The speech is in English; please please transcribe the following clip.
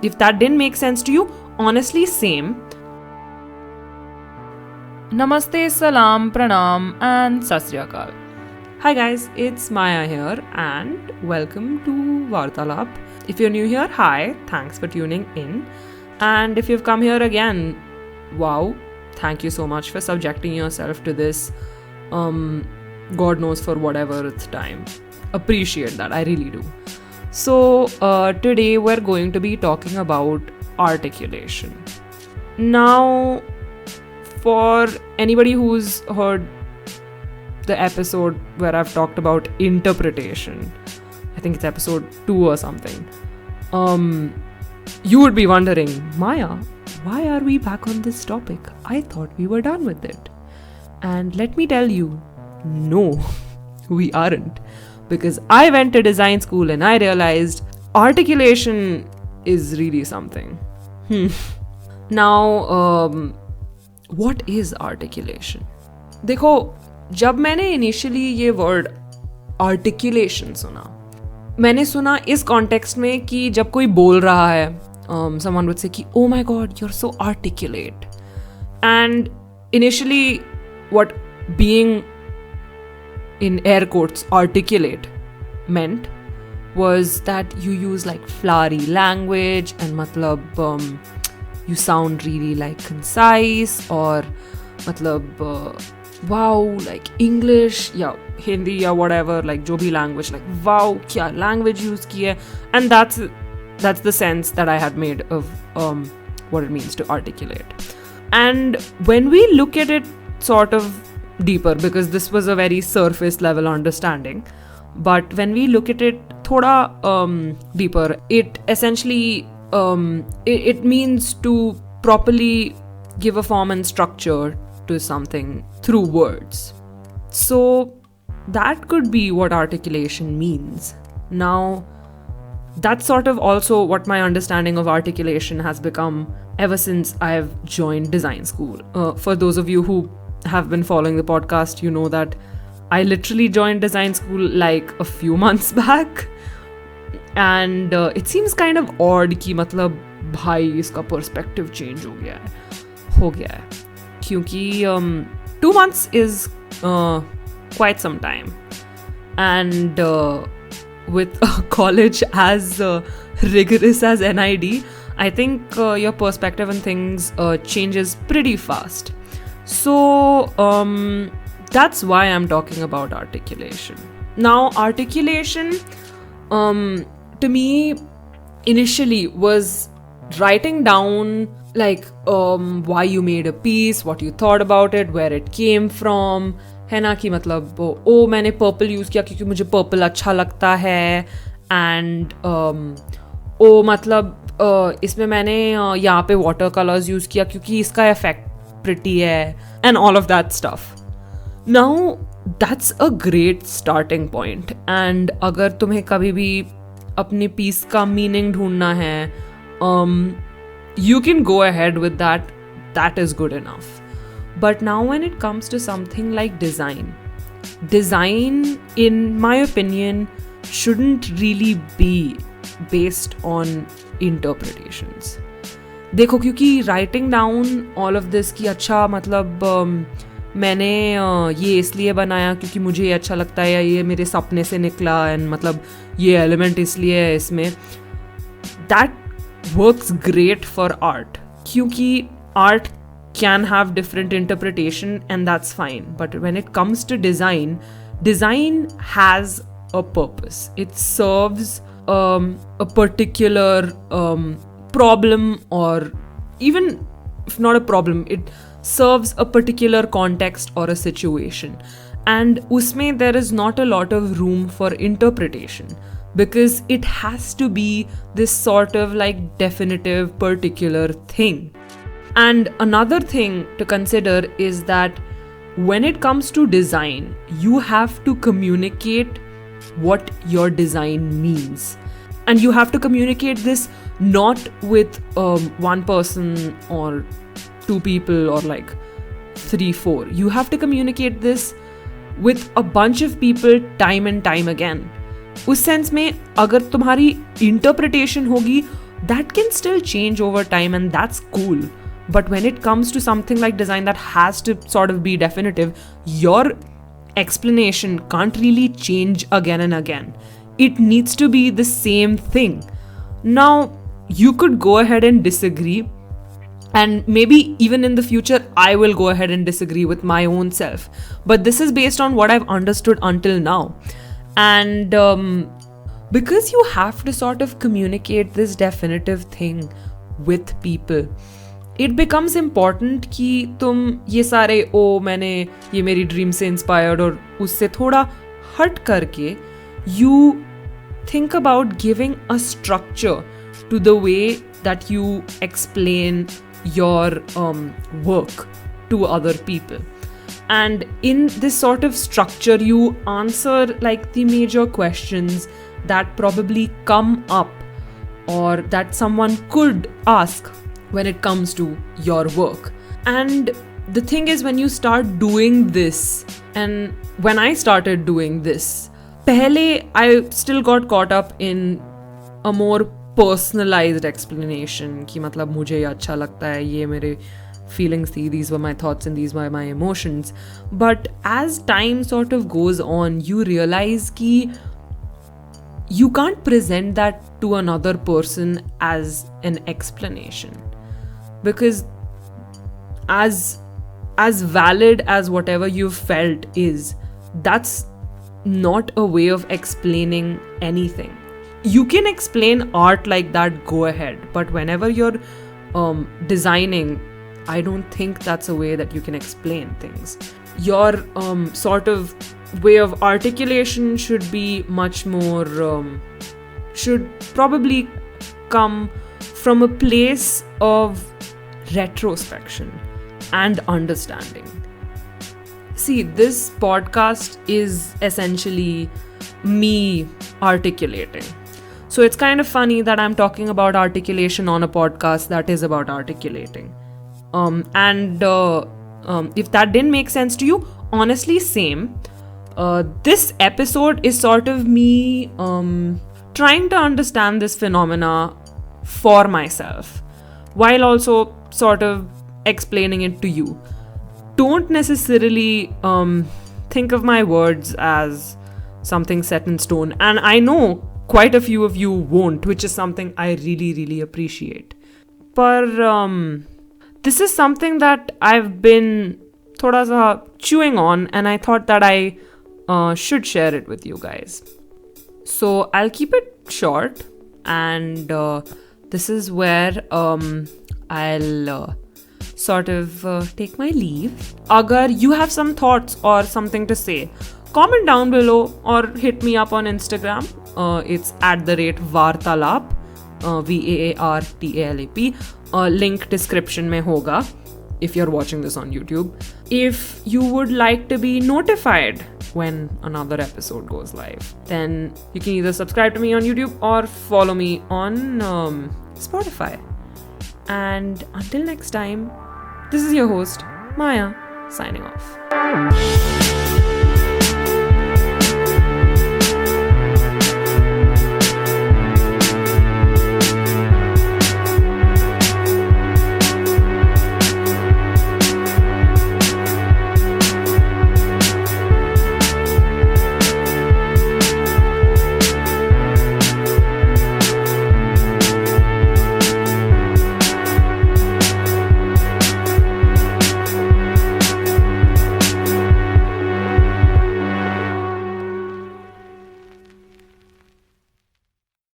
If that didn't make sense to you, honestly, same. Namaste, salam, pranam, and sat sri akal. Hi guys, it's Maya here and welcome to Vartalap. If you're new here, hi, thanks for tuning in. And if you've come here again, wow, thank you so much for subjecting yourself to this, God knows for whatever it's time. Appreciate that, I really do. So today we're going to be talking about articulation. Now, for anybody who's heard the episode where I've talked about interpretation, I think it's episode 2 or something, you would be wondering, Maya, why are we back on this topic? I thought we were done with it. And let me tell you, no, we aren't. Because I went to design school and I realized articulation is really something. Now, what is articulation? देखो, जब मैंने initially ये word articulation सुना, मैंने सुना इस context में कि जब कोई बोल रहा है, someone would say कि oh my god, you're so articulate. And initially what being in air quotes articulate meant was that you use like flowery language and matlab you sound really like concise or matlab wow, like English या Hindi या whatever, like जो भी language, like wow, क्या language use की है. And that's the sense that I had made of what it means to articulate. And when we look at it sort of deeper, because this was a very surface level understanding, but when we look at it thoda deeper, it essentially it means to properly give a form and structure to something through words. So that could be what articulation means. Now, that's sort of also what my understanding of articulation has become ever since I've joined design school. For those of you who have been following the podcast, you know that I literally joined design school like a few months back. And it seems kind of odd कि मतलब भाई इसका perspective change हो गया है क्योंकि 2 months is quite some time, and with a college as rigorous as NID, I think your perspective on things changes pretty fast. So that's why I'm talking about articulation. Now, articulation to me initially was writing down like why you made a piece, what you thought about it, where it came from, है ना कि मतलब ओ मैंने purple use किया क्योंकि मुझे purple अच्छा लगता है, एंड ओ मतलब इसमें मैंने यहाँ पे वाटर कलर्स यूज़ किया क्योंकि इसका इफेक्ट प्रिटी है, and all of that stuff. Now that's a great starting point, and अगर तुम्हें कभी भी अपनी पीस का मीनिंग ढूंढना है, you can go ahead with that. That is good enough. But now when it comes to something like design, in my opinion, shouldn't really be based on interpretations. देखो, क्योंकि writing down all of this कि अच्छा मतलब मैंने ये इसलिए बनाया क्योंकि मुझे ये अच्छा लगता है या ये मेरे सपने से निकला, एंड मतलब ये एलिमेंट इसलिए है इसमें, that works great for art क्योंकि art can have different interpretation and that's fine. But when it comes to design has a purpose. It serves a particular problem, or even if not a problem, it serves a particular context or a situation, and usme there is not a lot of room for interpretation because it has to be this sort of like definitive particular thing. And another thing to consider is that when it comes to design, you have to communicate what your design means, and you have to communicate this not with one person or 2 people or like 3-4. You have to communicate this with a bunch of people time and time again. उस sense में अगर तुम्हारी interpretation होगी that can still change over time, and that's cool. But when it comes to something like design that has to sort of be definitive, your explanation can't really change again and again. It needs to be the same thing. Now, you could go ahead and disagree, and maybe even in the future, I will go ahead and disagree with my own self. But this is based on what I've understood until now. And because you have to sort of communicate this definitive thing with people, it becomes important कि तुम ये सारे मैंने ये मेरी dream से inspired और उससे थोड़ा हट करके you think about giving a structure to the way that you explain your work to other people. And in this sort of structure, you answer like the major questions that probably come up or that someone could ask when it comes to your work. And the thing is, when you start doing this, and when I started doing this, pehle I still got caught up in a more personalized explanation कि मतलब मुझे ये अच्छा लगता है, ये मेरे feelings थी, these were my thoughts and these were my emotions. But as time sort of goes on, you realize कि you can't present that to another person as an explanation, because as valid as whatever you've felt is, that's not a way of explaining anything. You can explain art like that, go ahead, but whenever you're designing, I don't think that's a way that you can explain things. Your sort of way of articulation should be much more, should probably come from a place of retrospection and understanding. See, this podcast is essentially me articulating. So it's kind of funny that I'm talking about articulation on a podcast that is about articulating. If that didn't make sense to you, honestly, same. This episode is sort of me trying to understand this phenomena for myself, while also sort of explaining it to you. Don't necessarily think of my words as something set in stone. And I know quite a few of you won't, which is something I really, really appreciate. But this is something that I've been thoda sa chewing on, and I thought that I should share it with you guys. So I'll keep it short, and this is where I'll sort of take my leave. Agar you have some thoughts or something to say, comment down below or hit me up on Instagram. It's @Vartalap, VAARTALAP. Link description mein hoga if you're watching this on YouTube. If you would like to be notified when another episode goes live, then you can either subscribe to me on YouTube or follow me on Spotify. And until next time, this is your host, Maya, signing off.